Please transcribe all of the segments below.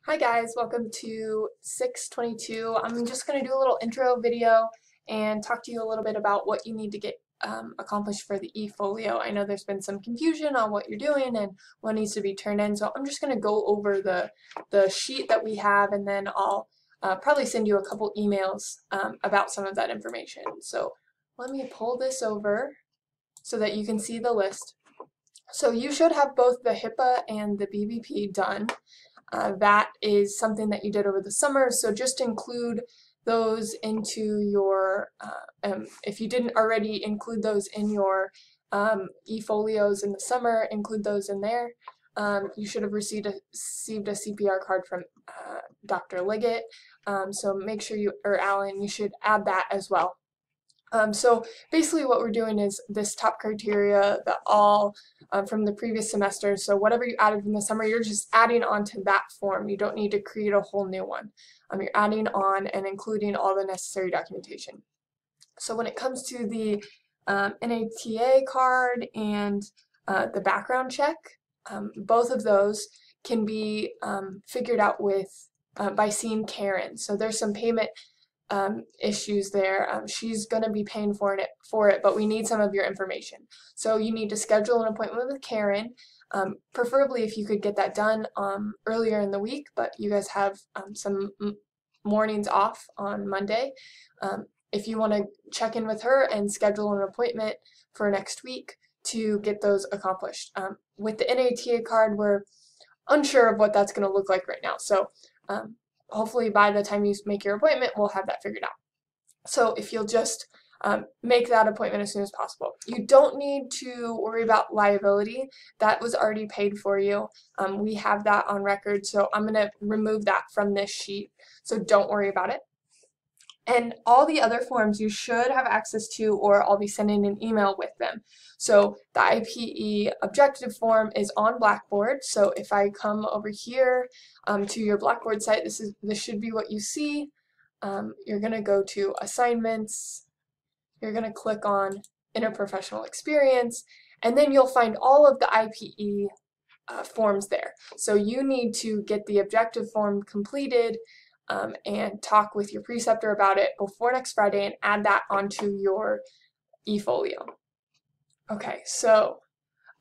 Hi guys, welcome to 622. I'm just going to do a little intro video and talk to you a little bit about what you need to get accomplished for the E-Folio. I know there's been some confusion on what you're doing and what needs to be turned in, so I'm just going to go over the sheet that we have, and then I'll probably send you a couple emails about some of that information. So let me pull this over so that you can see the list. So you should have both the HIPAA and the BBP done. That is something that you did over the summer, so just include those into your, if you didn't already include those in your e-folios in the summer, include those in there. You should have received a CPR card from Dr. Liggett, so make sure you, or Alan, you should add that as well. So basically what we're doing is this top criteria that all from the previous semester, so whatever you added from the summer, you're just adding on to that form. You don't need to create a whole new one. You're adding on and including all the necessary documentation. So when it comes to the NATA card and the background check, both of those can be figured out with by seeing Karen. So there's some payment issues there. She's going to be paying for it, but we need some of your information. So you need to schedule an appointment with Karen, preferably if you could get that done earlier in the week, but you guys have some mornings off on Monday. If you want to check in with her and schedule an appointment for next week to get those accomplished. With the NATA card, we're unsure of what that's going to look like right now. So hopefully by the time you make your appointment, we'll have that figured out. So if you'll just make that appointment as soon as possible. You don't need to worry about liability. That was already paid for you. We have that on record, so I'm going to remove that from this sheet, so don't worry about it. And all the other forms you should have access to, or I'll be sending an email with them. So the IPE objective form is on Blackboard. So if I come over here to your Blackboard site, this should be what you see. You're going to go to assignments. You're going to click on interprofessional experience, and then you'll find all of the IPE forms there. So you need to get the objective form completed and talk with your preceptor about it before next Friday and add that onto your e-folio. Okay, so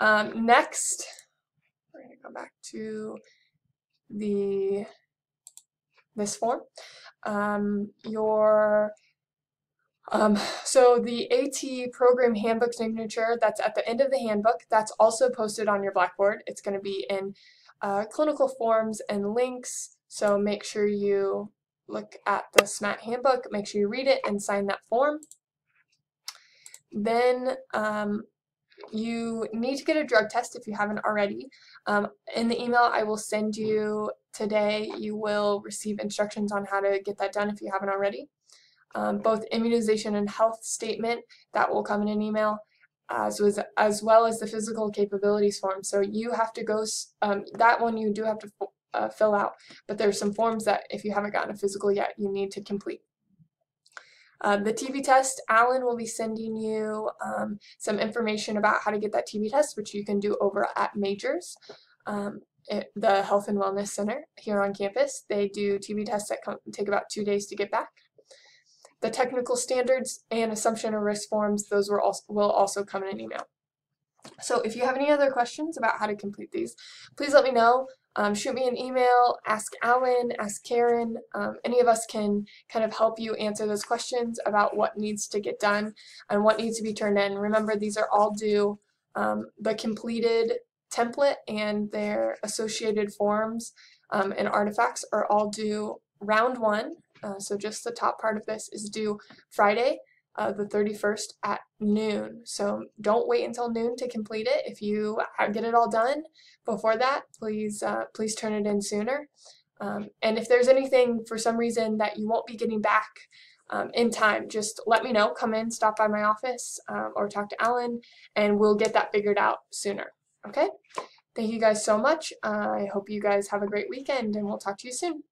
next, we're going to go back to this form. So the AT program handbook signature, that's at the end of the handbook, that's also posted on your Blackboard. It's going to be in clinical forms and links. So make sure you look at the SMAT handbook, make sure you read it and sign that form. Then you need to get a drug test if you haven't already. In the email I will send you today, you will receive instructions on how to get that done if you haven't already. Both immunization and health statement, that will come in an email, as well as the physical capabilities form. So you have to go, that one you do have to fill out, but there's some forms that if you haven't gotten a physical yet, you need to complete. The TB test, Alan will be sending you some information about how to get that TB test, which you can do over at Majors, the Health and Wellness Center here on campus. They do TB tests that take about 2 days to get back. The technical standards and assumption of risk forms, those will also come in an email. So if you have any other questions about how to complete these, please let me know. Shoot me an email, ask Alan, ask Karen. Any of us can kind of help you answer those questions about what needs to get done and what needs to be turned in. Remember, these are all due. The completed template and their associated forms and artifacts are all due round 1. So just the top part of this is due Friday, the 31st at noon. So don't wait until noon to complete it. If you get it all done before that, please turn it in sooner. And if there's anything for some reason that you won't be getting back in time, just let me know. Come in, stop by my office, or talk to Alan, and we'll get that figured out sooner. Okay? Thank you guys so much. I hope you guys have a great weekend, and we'll talk to you soon.